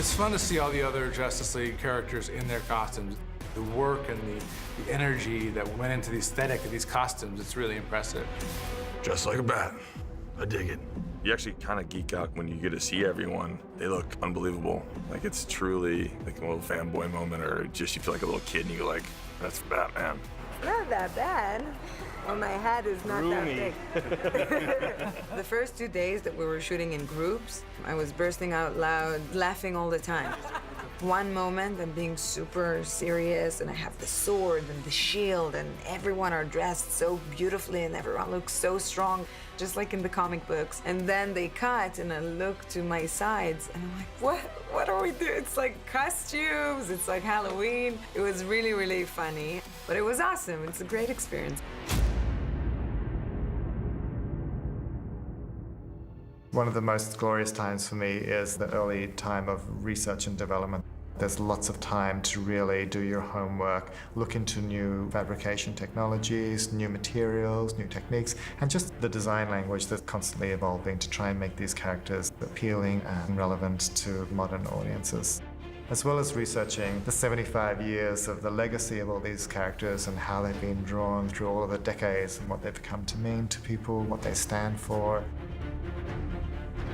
It's fun to see all the other Justice League characters in their costumes. The work and the energy that went into the aesthetic of these costumes, it's really impressive. Just like a bat. I dig it. You actually kind of geek out when you get to see everyone. They look unbelievable. Like, it's truly like a little fanboy moment, or just you feel like a little kid and you go like, that's Batman. Not that bad. Well, my head is not that big. The first 2 days that we were shooting in groups, I was bursting out loud, laughing all the time. One moment, I'm being super serious, and I have the sword and the shield, and everyone are dressed so beautifully, and everyone looks so strong, just like in the comic books. And then they cut, and I look to my sides, and I'm like, what are we doing? It's like costumes, it's like Halloween. It was really, really funny, but it was awesome. It's a great experience. One of the most glorious times for me is the early time of research and development. There's lots of time to really do your homework, look into new fabrication technologies, new materials, new techniques, and just the design language that's constantly evolving to try and make these characters appealing and relevant to modern audiences. As well as researching the 75 years of the legacy of all these characters and how they've been drawn through all of the decades and what they've come to mean to people, what they stand for.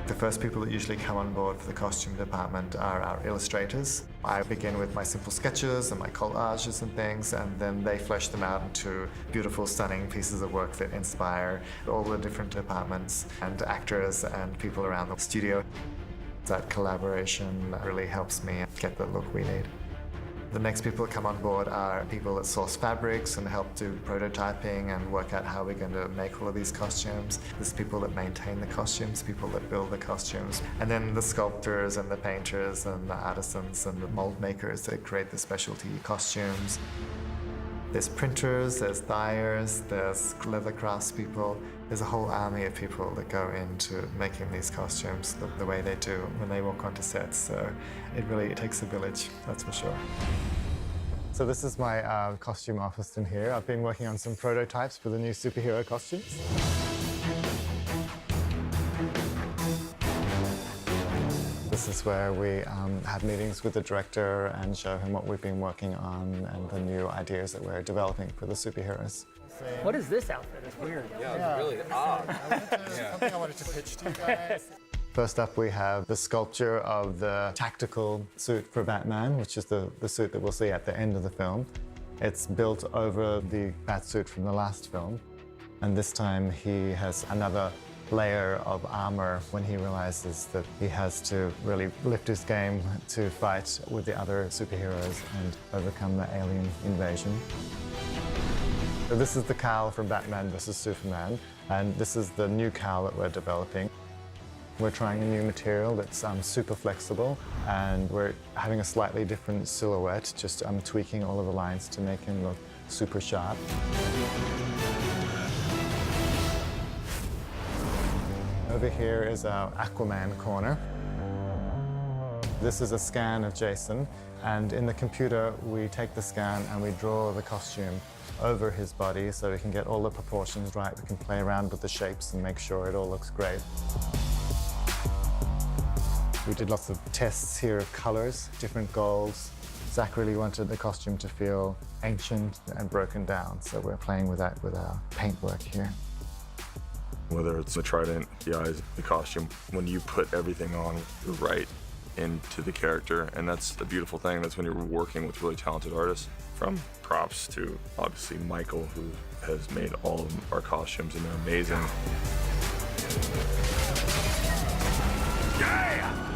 The first people that usually come on board for the costume department are our illustrators. I begin with my simple sketches and my collages and things, and then they flesh them out into beautiful, stunning pieces of work that inspire all the different departments and actors and people around the studio. That collaboration really helps me get the look we need. The next people that come on board are people that source fabrics and help do prototyping and work out how we're going to make all of these costumes. There's people that maintain the costumes, people that build the costumes, and then the sculptors and the painters and the artisans and the mold makers that create the specialty costumes. There's printers, there's dyers, there's leather craftspeople. There's a whole army of people that go into making these costumes the way they do when they walk onto sets. So it really takes a village, that's for sure. So this is my costume office in here. I've been working on some prototypes for the new superhero costumes. This is where we have meetings with the director and show him what we've been working on and the new ideas that we're developing for the superheroes. What is this outfit? It's weird. Yeah, it's really odd. Something I wanted to pitch to you guys. First up, we have the sculpture of the tactical suit for Batman, which is the suit that we'll see at the end of the film. It's built over the Batsuit from the last film. And this time he has another layer of armor when he realizes that he has to really lift his game to fight with the other superheroes and overcome the alien invasion. So this is the cowl from Batman vs. Superman, and this is the new cowl that we're developing. We're trying a new material that's super flexible, and we're having a slightly different silhouette, just tweaking all of the lines to make him look super sharp. Over here is our Aquaman corner. This is a scan of Jason, and in the computer we take the scan and we draw the costume over his body so we can get all the proportions right. We can play around with the shapes and make sure it all looks great. We did lots of tests here of colors, different goals. Zach really wanted the costume to feel ancient and broken down, so we're playing with that with our paintwork here. Whether it's the trident, the eyes, the costume, when you put everything on, you're right into the character, and that's the beautiful thing. That's when you're working with really talented artists. From props to, obviously, Michael, who has made all of our costumes, and they're amazing. Yeah!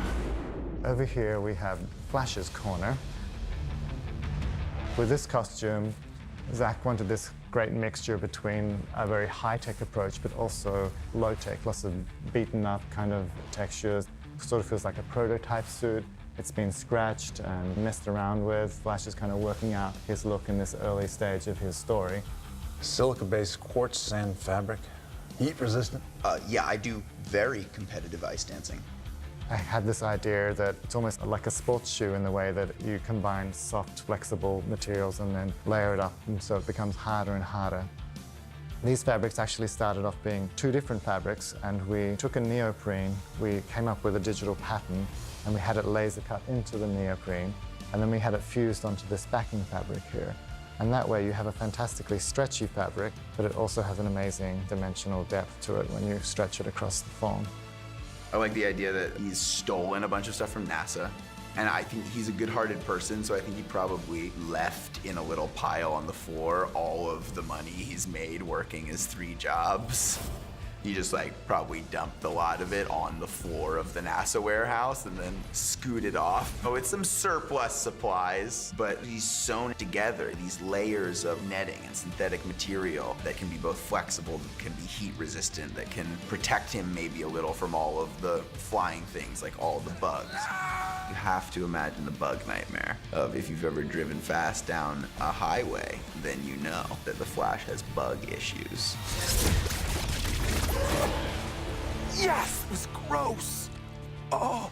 Over here we have Flash's corner. With this costume, Zach wanted this great mixture between a very high-tech approach, but also low-tech, lots of beaten-up kind of textures. Sort of feels like a prototype suit. It's been scratched and messed around with. Flash is kind of working out his look in this early stage of his story. Silica-based quartz sand fabric, heat resistant. Yeah, I do very competitive ice dancing. I had this idea that it's almost like a sports shoe in the way that you combine soft, flexible materials and then layer it up, and so it becomes harder and harder. These fabrics actually started off being two different fabrics, and we took a neoprene, we came up with a digital pattern, and we had it laser cut into the neoprene, and then we had it fused onto this backing fabric here. And that way you have a fantastically stretchy fabric, but it also has an amazing dimensional depth to it when you stretch it across the foam. I like the idea that he's stolen a bunch of stuff from NASA. And I think he's a good-hearted person, so I think he probably left in a little pile on the floor all of the money he's made working his 3 jobs. He just probably dumped a lot of it on the floor of the NASA warehouse and then scooted off. Oh, it's some surplus supplies, but he's sewn together these layers of netting and synthetic material that can be both flexible, that can be heat resistant, that can protect him maybe a little from all of the flying things, like all the bugs. You have to imagine the bug nightmare of if you've ever driven fast down a highway, then you know that the Flash has bug issues. Yes! It was gross! Oh!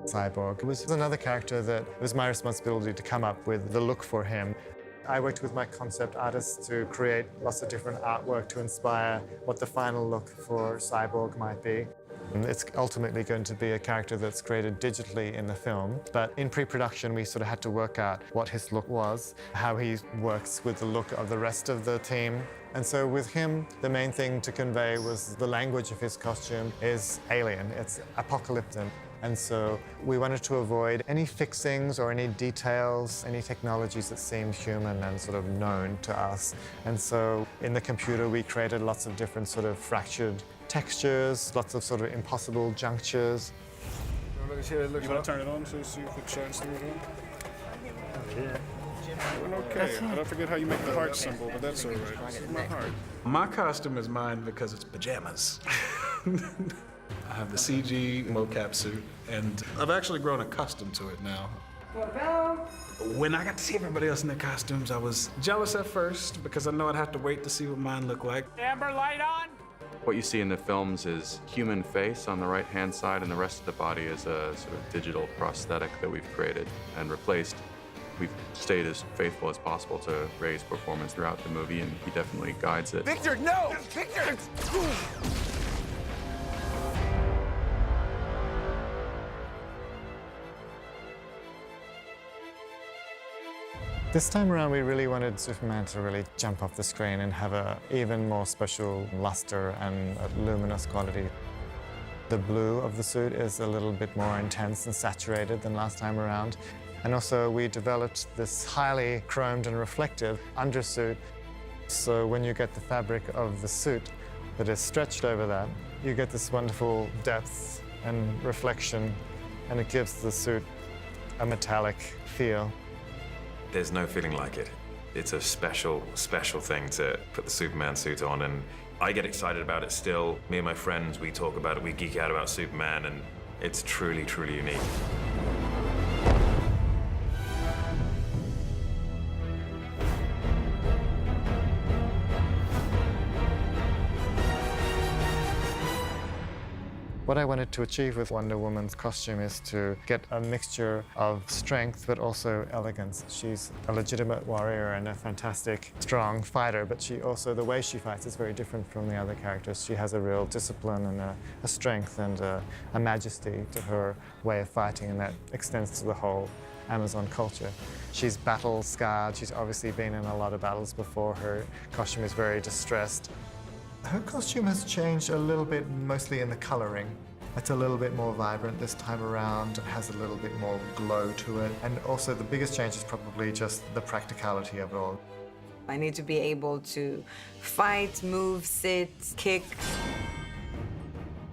Cyborg was another character that it was my responsibility to come up with the look for him. I worked with my concept artists to create lots of different artwork to inspire what the final look for Cyborg might be. It's ultimately going to be a character that's created digitally in the film, but in pre-production we sort of had to work out what his look was, how he works with the look of the rest of the team. And so with him, the main thing to convey was the language of his costume is alien, it's apocalyptic. And so we wanted to avoid any fixings or any details, any technologies that seemed human and sort of known to us. And so in the computer, we created lots of different sort of fractured textures, lots of sort of impossible junctures. You want to turn it on so see if it shines through it? Yeah. Doing okay. I don't forget how you make the heart symbol, but that's all right. This is my heart. My costume is mine because it's pajamas. I have the CG mocap suit, and I've actually grown accustomed to it now. When I got to see everybody else in their costumes, I was jealous at first because I know I'd have to wait to see what mine looked like. Amber light on? What you see in the films is human face on the right-hand side, and the rest of the body is a sort of digital prosthetic that we've created and replaced. We've stayed as faithful as possible to Ray's performance throughout the movie, and he definitely guides it. Victor, no! Victor! This time around, we really wanted Superman to really jump off the screen and have an even more special luster and a luminous quality. The blue of the suit is a little bit more intense and saturated than last time around. And also, we developed this highly chromed and reflective undersuit. So when you get the fabric of the suit that is stretched over that, you get this wonderful depth and reflection, and it gives the suit a metallic feel. There's no feeling like it. It's a special, special thing to put the Superman suit on, and I get excited about it still. Me and my friends, we talk about it, we geek out about Superman, and it's truly, truly unique. What I wanted to achieve with Wonder Woman's costume is to get a mixture of strength but also elegance. She's a legitimate warrior and a fantastic, strong fighter, but she also, the way she fights is very different from the other characters. She has a real discipline and a strength and a majesty to her way of fighting, and that extends to the whole Amazon culture. She's battle-scarred. She's obviously been in a lot of battles before. Her costume is very distressed. Her costume has changed a little bit, mostly in the coloring. It's a little bit more vibrant this time around. It has a little bit more glow to it. And also the biggest change is probably just the practicality of it all. I need to be able to fight, move, sit, kick.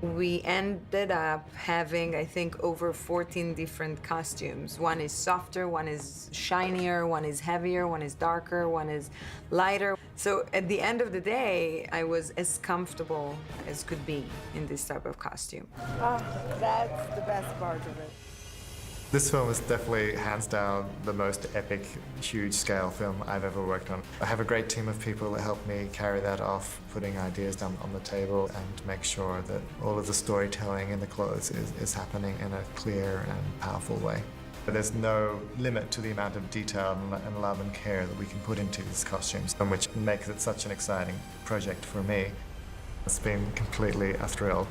We ended up having, I think, over 14 different costumes. One is softer, one is shinier, one is heavier, one is darker, one is lighter. So at the end of the day, I was as comfortable as could be in this type of costume. Oh, that's the best part of it. This film is definitely, hands down, the most epic, huge-scale film I've ever worked on. I have a great team of people that help me carry that off, putting ideas down on the table and make sure that all of the storytelling in the clothes is happening in a clear and powerful way. There's no limit to the amount of detail and love and care that we can put into these costumes, and which makes it such an exciting project for me. It's been completely a thrill.